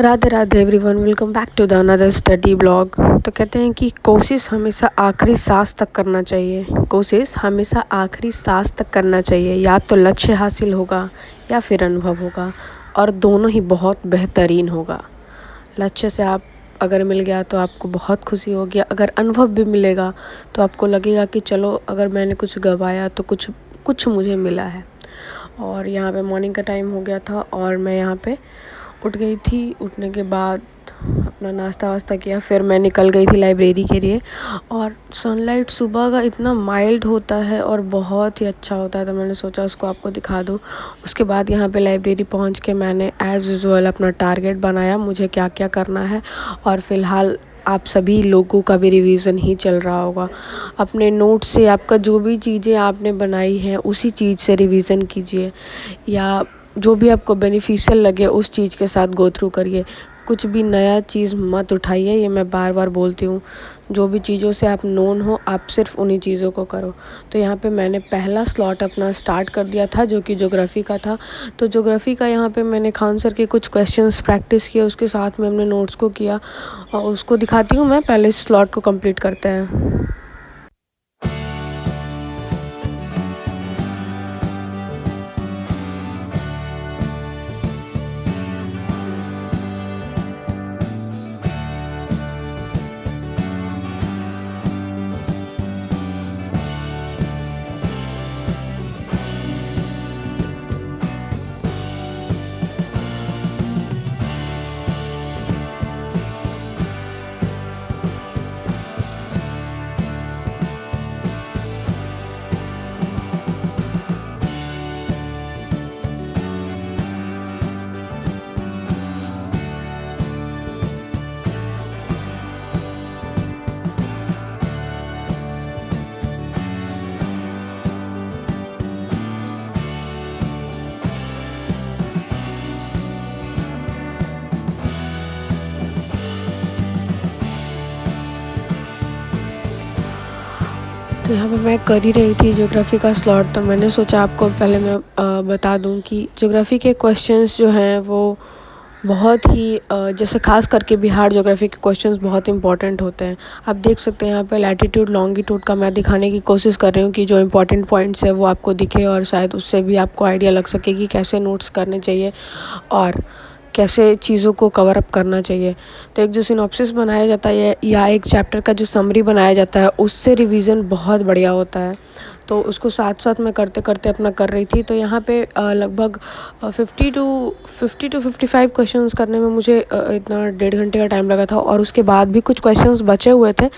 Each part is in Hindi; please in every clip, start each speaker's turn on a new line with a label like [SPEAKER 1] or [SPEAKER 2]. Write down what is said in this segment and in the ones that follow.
[SPEAKER 1] Radhe Radhe everyone, welcome back to the another study blog. तो कहते हैं कि कोशिश हमेशा आखिरी सांस तक करना चाहिए। कोशिश हमेशा आखिरी सांस तक करना चाहिए। या तो लक्ष्य हासिल होगा या फिर अनुभव होगा, और दोनों ही बहुत बेहतरीन होगा। लक्ष्य से आप अगर मिल गया तो आपको बहुत खुशी होगी, अगर अनुभव भी मिलेगा तो आपको लगेगा कि चलो अगर मैंने कुछ गवाया तो कुछ कुछ मुझे मिला है। और यहाँ पे मॉर्निंग का टाइम हो गया था और मैं यहाँ पे उठ गई थी। उठने के बाद अपना नाश्ता वास्ता किया, फिर मैं निकल गई थी लाइब्रेरी के लिए। और सनलाइट सुबह का इतना माइल्ड होता है और बहुत ही अच्छा होता है, तो मैंने सोचा उसको आपको दिखा दूँ। उसके बाद यहाँ पे लाइब्रेरी पहुँच के मैंने एज़ यूजुअल अपना टारगेट बनाया, मुझे क्या क्या करना है। और फ़िलहाल आप सभी लोगों का भी रिवीजन ही चल रहा होगा। अपने नोट से आपका जो भी चीज़ें आपने बनाई हैं उसी चीज़ से रिवीजन कीजिए, या जो भी आपको बेनिफिशियल लगे उस चीज़ के साथ गो थ्रू करिए। कुछ भी नया चीज़ मत उठाइए, ये मैं बार बार बोलती हूँ। जो भी चीज़ों से आप नोन हो आप सिर्फ उन्हीं चीज़ों को करो। तो यहाँ पे मैंने पहला स्लॉट अपना स्टार्ट कर दिया था जो कि ज्योग्राफी का था। तो ज्योग्राफी का यहाँ पे मैंने खान सर के कुछ क्वेश्चंस प्रैक्टिस किए, उसके साथ में अपने नोट्स को किया और उसको दिखाती हूँ मैं। पहले स्लॉट को कंप्लीट करते हैं। तो यहाँ पे मैं कर ही रही थी ज्योग्राफी का स्लॉट, तो मैंने सोचा आपको पहले मैं बता दूँ कि ज्योग्राफी के क्वेश्चंस जो हैं वो बहुत ही जैसे खास करके बिहार ज्योग्राफी के क्वेश्चंस बहुत इंपॉर्टेंट होते हैं। आप देख सकते हैं यहाँ पे लैटिट्यूड लॉन्गिट्यूड का मैं दिखाने की कोशिश कर रही हूँ कि जो इंपॉर्टेंट पॉइंट्स है वो आपको दिखे, और शायद उससे भी आपको आइडिया लग सके कि कैसे नोट्स करने चाहिए और कैसे चीज़ों को कवर अप करना चाहिए। तो एक जो सिनॉप्सिस बनाया जाता है या एक चैप्टर का जो समरी बनाया जाता है उससे रिवीजन बहुत बढ़िया होता है। तो उसको साथ साथ मैं करते करते अपना कर रही थी। तो यहाँ पे लगभग 50 to 55 क्वेश्चंस करने में मुझे इतना 1.5 घंटे का टाइम लगा था। और उसके बाद भी कुछ क्वेश्चंस बचे हुए थे,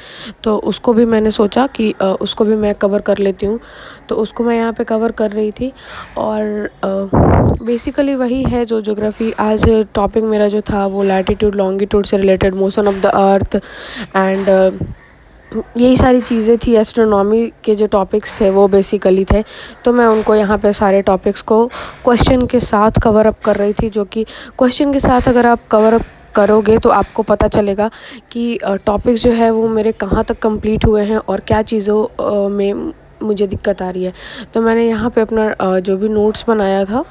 [SPEAKER 1] तो उसको भी मैंने सोचा कि उसको भी मैं कवर कर लेती हूँ। तो उसको मैं यहाँ पे कवर कर रही थी। और बेसिकली वही है जो ज्योग्राफी आज टॉपिक मेरा जो था वो लैटिट्यूड लॉन्गिट्यूड से related, motion of the earth and यही सारी चीज़ें थी। एस्ट्रोनॉमी के जो टॉपिक्स थे वो बेसिकली थे, तो मैं उनको यहाँ पे सारे टॉपिक्स को क्वेश्चन के साथ कवर अप कर रही थी। जो कि क्वेश्चन के साथ अगर आप कवर अप करोगे तो आपको पता चलेगा कि टॉपिक्स जो है वो मेरे कहाँ तक कंप्लीट हुए हैं और क्या चीज़ों में मुझे दिक्कत आ रही है। तो मैंने यहाँ पे अपना जो भी नोट्स बनाया था,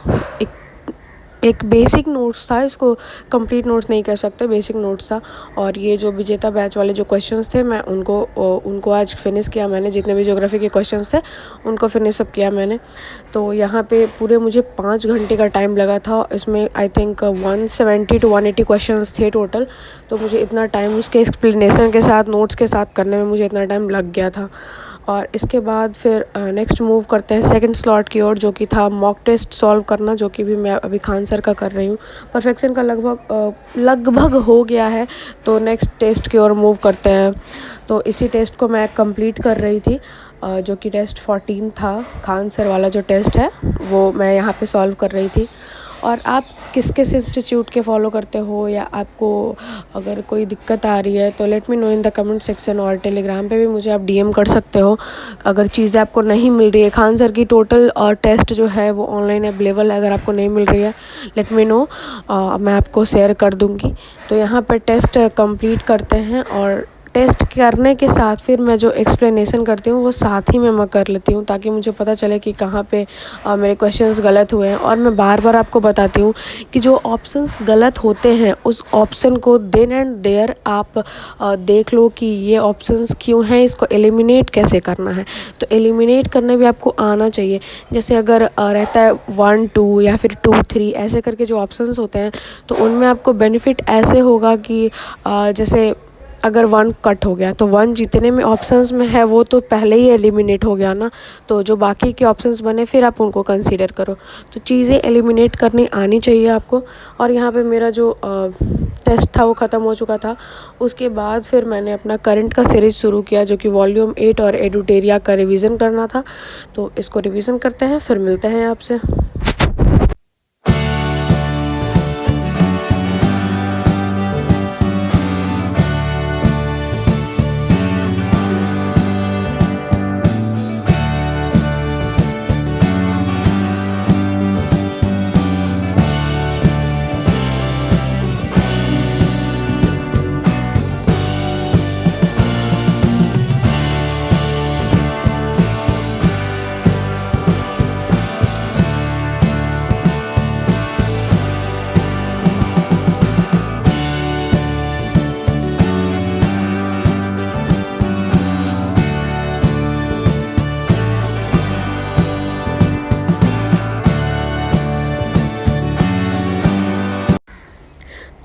[SPEAKER 1] एक बेसिक नोट्स था, इसको कंप्लीट नोट्स नहीं कह सकते, बेसिक नोट्स था। और ये जो विजेता बैच वाले जो क्वेश्चंस थे मैं उनको आज फिनिश किया मैंने। जितने भी ज्योग्राफी के क्वेश्चंस थे उनको फिनिश अप किया मैंने। तो यहाँ पे पूरे मुझे 5 घंटे का टाइम लगा था। इसमें आई थिंक 170 to 180 क्वेश्चंस थे टोटल। तो मुझे इतना टाइम उसके एक्सप्लेनेशन के साथ नोट्स के साथ करने में मुझे इतना टाइम लग गया था। और इसके बाद फिर नेक्स्ट मूव करते हैं सेकंड स्लॉट की ओर, जो कि था मॉक टेस्ट सॉल्व करना, जो कि भी मैं अभी खान सर का कर रही हूँ। परफेक्शन का लगभग हो गया है, तो नेक्स्ट टेस्ट की ओर मूव करते हैं। तो इसी टेस्ट को मैं कंप्लीट कर रही थी, जो कि टेस्ट 14 था। खान सर वाला जो टेस्ट है वो मैं यहाँ पे सॉल्व कर रही थी। और आप किस इंस्टीट्यूट के फॉलो करते हो, या आपको अगर कोई दिक्कत आ रही है तो let me know in the comment section, और टेलीग्राम पे भी मुझे आप डीएम कर सकते हो अगर चीज़ें आपको नहीं मिल रही है। खान सर की टोटल और टेस्ट जो है वो ऑनलाइन अवेलेबल है, अगर आपको नहीं मिल रही है लेट मी नो, मैं आपको शेयर कर दूँगी। तो यहाँ पर टेस्ट कंप्लीट करते हैं और टेस्ट करने के साथ फिर मैं जो एक्सप्लेनेशन करती हूँ वो साथ ही में मैं कर लेती हूँ, ताकि मुझे पता चले कि कहाँ पे मेरे क्वेश्चंस गलत हुए हैं। और मैं बार बार आपको बताती हूँ कि जो ऑप्शंस गलत होते हैं उस ऑप्शन को देन एंड देयर आप देख लो कि ये ऑप्शंस क्यों हैं, इसको एलिमिनेट कैसे करना है। तो एलिमिनेट करना भी आपको आना चाहिए। जैसे अगर रहता है 1 2 या फिर 2 3 ऐसे करके जो ऑप्शंस होते हैं, तो उनमें आपको बेनिफिट ऐसे होगा कि जैसे अगर 1 कट हो गया तो 1 जितने में ऑप्शंस में है वो तो पहले ही एलिमिनेट हो गया ना, तो जो बाकी के ऑप्शंस बने फिर आप उनको कंसीडर करो। तो चीज़ें एलिमिनेट करनी आनी चाहिए आपको। और यहाँ पे मेरा जो टेस्ट था वो ख़त्म हो चुका था। उसके बाद फिर मैंने अपना करंट का सीरीज़ शुरू किया, जो कि वॉल्यूम 8 और एडुटेरिया का रिवीजन करना था। तो इसको रिवीजन करते हैं, फिर मिलते हैं आपसे।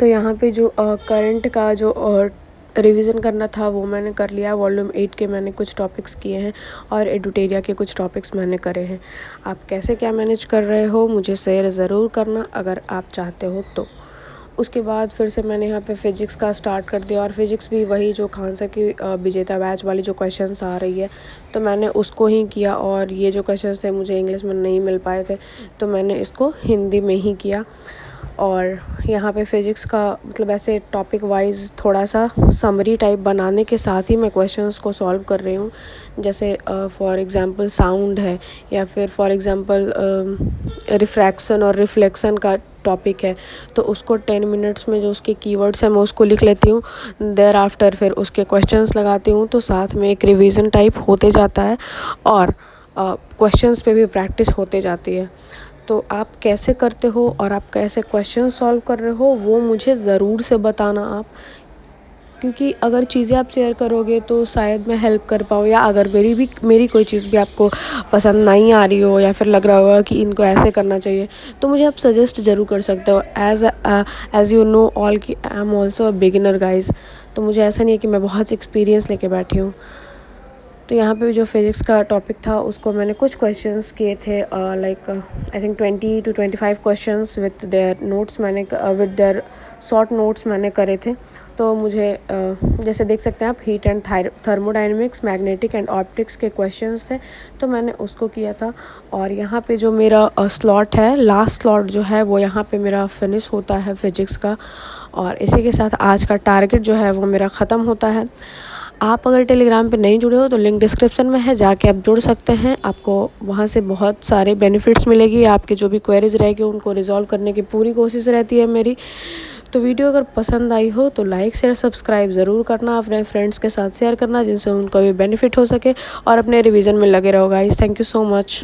[SPEAKER 1] तो यहाँ पे जो करंट का जो रिवीजन करना था वो मैंने कर लिया। वॉल्यूम 8 के मैंने कुछ टॉपिक्स किए हैं और एडुटेरिया के कुछ टॉपिक्स मैंने करे हैं। आप कैसे क्या मैनेज कर रहे हो मुझे शेयर ज़रूर करना अगर आप चाहते हो तो। उसके बाद फिर से मैंने यहाँ पे फ़िज़िक्स का स्टार्ट कर दिया, और फिज़िक्स भी वही जो खान सर की विजेता बैच वाली जो क्वेश्चंस आ रही है, तो मैंने उसको ही किया। और ये जो क्वेश्चंस थे मुझे इंग्लिश में नहीं मिल पाए थे, तो मैंने इसको हिंदी में ही किया। और यहाँ पे फ़िज़िक्स का मतलब ऐसे टॉपिक वाइज थोड़ा सा समरी टाइप बनाने के साथ ही मैं क्वेश्चंस को सॉल्व कर रही हूँ। जैसे फॉर एग्ज़ाम्पल साउंड है, या फिर फॉर एग्ज़ाम्पल रिफ्रैक्शन और रिफ्लेक्शन का टॉपिक है, तो उसको 10 मिनट्स में जो उसके कीवर्ड्स हैं मैं उसको लिख लेती हूँ। देयर आफ्टर फिर उसके क्वेश्चंस लगाती हूँ, तो साथ में एक रिवीजन टाइप होते जाता है और क्वेश्चंस पे भी प्रैक्टिस होते जाती है। तो आप कैसे करते हो और आप कैसे क्वेश्चन सॉल्व कर रहे हो वो मुझे ज़रूर से बताना आप, क्योंकि अगर चीज़ें आप शेयर करोगे तो शायद मैं हेल्प कर पाऊँ, या अगर मेरी कोई चीज़ भी आपको पसंद नहीं आ रही हो या फिर लग रहा होगा कि इनको ऐसे करना चाहिए, तो मुझे आप सजेस्ट ज़रूर कर सकते हो। एज़ यू नो ऑल कि I am also a beginner guys, तो मुझे ऐसा नहीं है कि मैं बहुत एक्सपीरियंस लेके बैठी हूँ। तो यहाँ पे जो फिज़िक्स का टॉपिक था उसको मैंने कुछ क्वेश्चंस किए थे, like I think 20 to 25 questions with their notes, मैंने विद देयर शॉर्ट नोट्स मैंने करे थे। तो मुझे जैसे देख सकते हैं आप, heat and thermodynamics, magnetic and optics के क्वेश्चंस थे, तो मैंने उसको किया था। और यहाँ पे जो मेरा स्लॉट है, लास्ट स्लॉट जो है वो यहाँ पे मेरा फिनिश होता है फिज़िक्स का। और इसी के साथ आज का टारगेट जो है वो मेरा ख़त्म होता है। आप अगर टेलीग्राम पे नहीं जुड़े हो तो लिंक डिस्क्रिप्शन में है, जाके आप जुड़ सकते हैं। आपको वहाँ से बहुत सारे बेनिफिट्स मिलेगी। आपके जो भी क्वेरीज रहेगी उनको रिजॉल्व करने की पूरी कोशिश रहती है मेरी। तो वीडियो अगर पसंद आई हो तो लाइक शेयर सब्सक्राइब ज़रूर करना, अपने फ्रेंड्स के साथ शेयर करना जिनसे उनको भी बेनिफिट हो सके, और अपने रिवीजन में लगे रहो guys. Thank you so much.